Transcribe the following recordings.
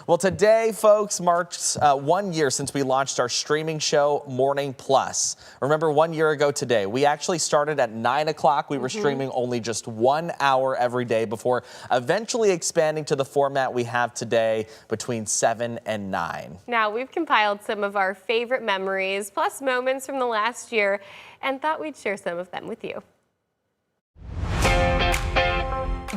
Well, today, folks, marks 1 year since we launched our streaming show, Morning Plus. Remember, 1 year ago today, we actually started at 9 o'clock. We were streaming only just 1 hour every day before eventually expanding to the format we have today between 7 and 9. Now, we've compiled some of our favorite memories, plus moments from the last year, and thought we'd share some of them with you.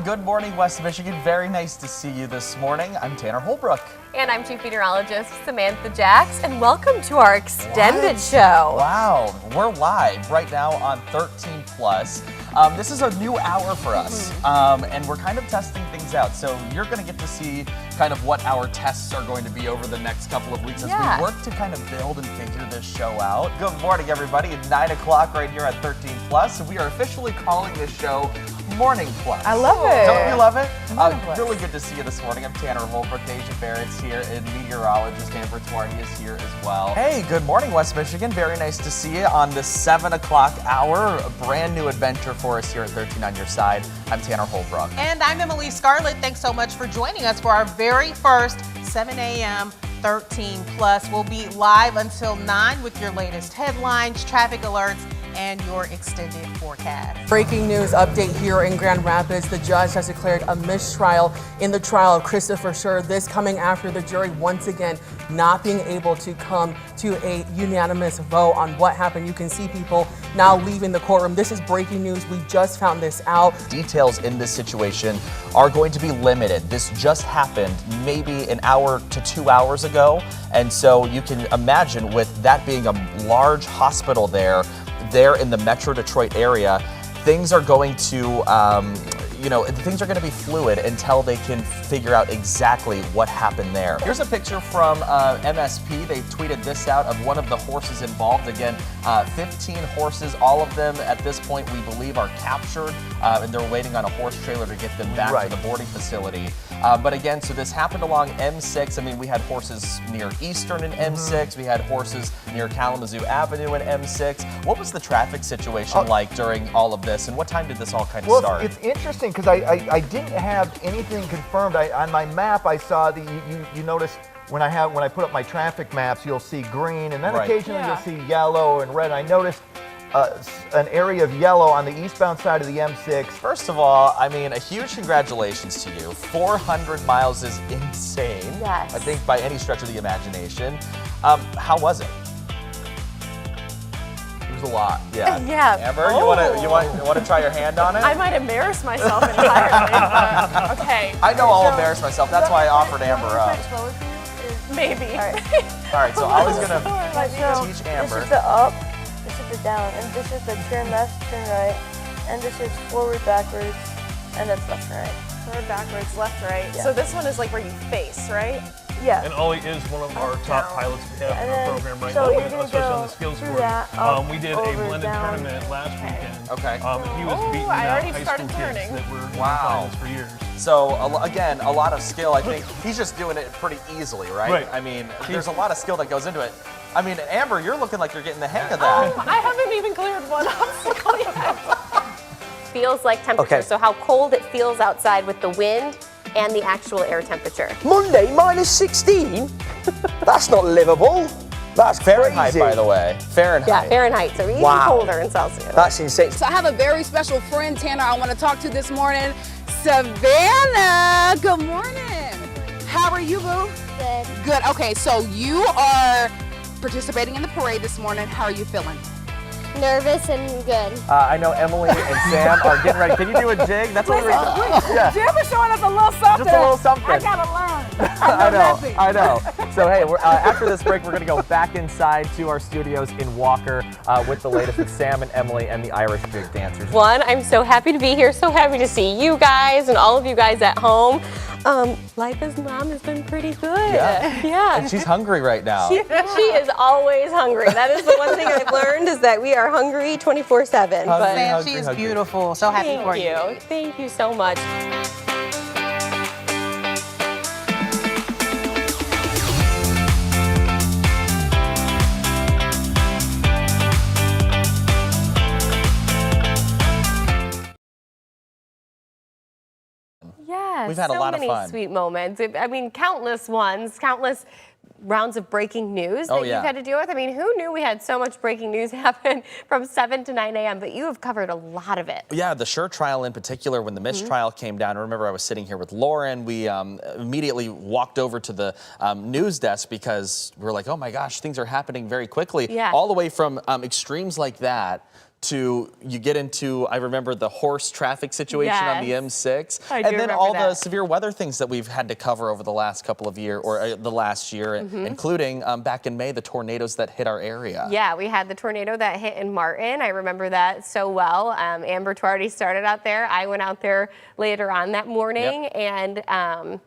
Good morning, West Michigan. Very nice to see you this morning. I'm Tanner Holbrook. And I'm Chief Meteorologist Samantha Jacks, and welcome to our extended show. Wow, we're live right now on 13 Plus. This is a new hour for us, and we're kind of testing things out. So you're going to get to see kind of what our tests are going to be over the next couple of weeks as we work to kind of build and figure this show out. Good morning, everybody. It's 9 o'clock right here at 13 Plus, and we are officially calling this show Morning Plus. I love it. Don't you love it? Plus. Really good to see you this morning. I'm Tanner Holbrook. Deja Barrett's here, and meteorologist Amber Twardy is here as well. Hey, good morning, West Michigan. Very nice to see you on the 7 o'clock hour. A brand new adventure for us here at 13 on your side. I'm Tanner Holbrook. And I'm Emily Scarlett. Thanks so much for joining us for our very first 7 a.m. 13 Plus. We'll be live until 9 with your latest headlines, traffic alerts, and your extended forecast. Breaking news update here in Grand Rapids. The judge has declared a mistrial in the trial of Christopher Scher. This coming after the jury once again not being able to come to a unanimous vote on what happened. You can see people now leaving the courtroom. This is breaking news. We just found this out. Details in this situation are going to be limited. This just happened maybe an hour to 2 hours ago. And so you can imagine with that being a large hospital there in the Metro Detroit area, things are going to, things are going to be fluid until they can figure out exactly what happened there. Here's a picture from MSP. They tweeted this out of one of the horses involved. Again, 15 horses, all of them at this point we believe are captured, and they're waiting on a horse trailer to get them back to the boarding facility. But again, so this happened along M6. I mean, we had horses near Eastern and M6. We had horses near Kalamazoo Avenue and M6. What was the traffic situation like during all of this, and what time did this all kind of start? It's interesting because I didn't have anything confirmed. On my map, I saw that you notice when I put up my traffic maps, you'll see green, and then occasionally you'll see yellow and red. I noticed an area of yellow on the eastbound side of the M6. First of all, I mean, a huge congratulations to you. 400 miles is insane. Yes. I think by any stretch of the imagination. How was it? It was a lot. Yeah. Yeah. Amber, you want to try your hand on it? I might embarrass myself entirely, but okay. I know I'll embarrass myself. That's why I offered Amber up. Maybe. All right, so Ollie's gonna teach Amber. This is the up, this is the down, and this is the turn left, turn right, and this is forward, backwards, and that's left, right. Forward, backwards, left, right. Yeah. So this one is like where you face, right? Yeah. And Ollie is one of our top pilots we have in our program right so now, you're gonna especially go on the skills through course. that, up, We did a over, blended down. tournament last weekend. Okay. He was beating I out already high started school turning. kids that were in Wow. finals for years. So again, a lot of skill. I think he's just doing it pretty easily, right? Right. I mean, there's a lot of skill that goes into it. I mean, Amber, you're looking like you're getting the hang of that. I haven't even cleared one obstacle yet. Feels like temperature, Okay. so how cold it feels outside with the wind and the actual air temperature. Monday, minus 16? That's not livable. That's Fahrenheit, crazy. by the way. Fahrenheit. Yeah, Fahrenheit, so even Wow. colder in Celsius. That's insane. So I have a very special friend, Tanner, I want to talk to this morning. Savannah, good morning. How are you, boo? Good. Good. Okay, so you are participating in the parade this morning. How are you feeling? Nervous and good. I know Emily and Sam are getting ready. Can you do a jig? That's what we're doing. Yeah. Jim is showing us a little something. Just a little something. I gotta learn. I know. So hey, after this break, we're gonna go back inside to our studios in Walker with the latest with Sam and Emily and the Irish jig dancers. One, I'm so happy to be here, so happy to see you guys and all of you guys at home. Life as mom has been pretty good. Yeah. And she's hungry right now. She is always hungry. That is the one thing I've learned is that we are hungry 24/7. But Sam, she is beautiful. So happy for you. thank you. Thank you so much. we've had a lot of fun. So many sweet moments. I mean, countless ones, countless rounds of breaking news that you've had to deal with. I mean, who knew we had so much breaking news happen from 7 to 9 a.m., but you have covered a lot of it. Yeah, the Schur trial in particular, when the mistrial came down, I remember I was sitting here with Lauren. We immediately walked over to the news desk because we were like, oh my gosh, things are happening very quickly. Yeah. All the way from extremes like that to you get into, I remember the horse traffic situation on the M6, and then all the severe weather things that we've had to cover over the last couple of years, or the last year, including back in May, the tornadoes that hit our area. Yeah, we had the tornado that hit in Martin. I remember that so well. Amber Tuardi started out there. I went out there later on that morning, and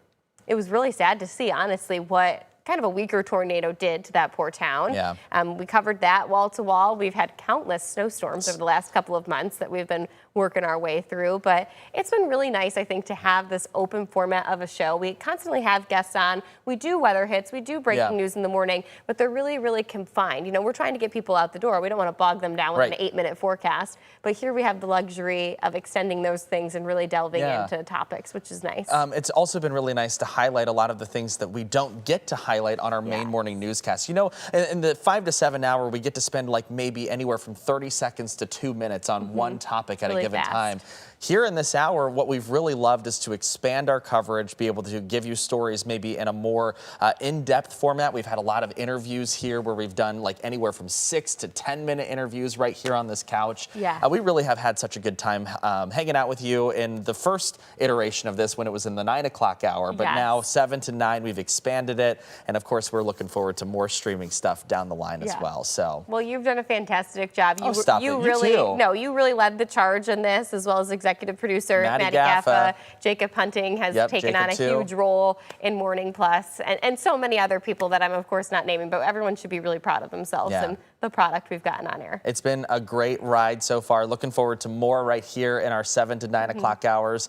it was really sad to see, honestly, what kind of a weaker tornado did to that poor town. Yeah. We covered that wall to wall. We've had countless snowstorms over the last couple of months that we've been working our way through, but it's been really nice, I think, to have this open format of a show. We constantly have guests on. We do weather hits, we do breaking news in the morning, but they're really, really confined. You know, we're trying to get people out the door. We don't want to bog them down with an 8-minute forecast, but here we have the luxury of extending those things and really delving into topics, which is nice. It's also been really nice to highlight a lot of the things that we don't get to highlight on our main morning newscast. You know, in the 5 to 7 hour, we get to spend like maybe anywhere from 30 seconds to 2 minutes on one topic at a given time. Here in this hour, what we've really loved is to expand our coverage, be able to give you stories maybe in a more in-depth format. We've had a lot of interviews here where we've done like anywhere from 6 to 10-minute interviews right here on this couch. Yeah. We really have had such a good time hanging out with you in the first iteration of this when it was in the 9 o'clock hour, but now 7 to 9, we've expanded it. And of course, we're looking forward to more streaming stuff down the line as well. So. Well, you've done a fantastic job. You really, too. No, you really led the charge in this, as well as executive producer Maddie Gaffa. Jacob Hunting has taken on a huge role in Morning Plus, and so many other people that I'm of course not naming, but everyone should be really proud of themselves and the product we've gotten on air. It's been a great ride so far. Looking forward to more right here in our 7 to 9 o'clock hours.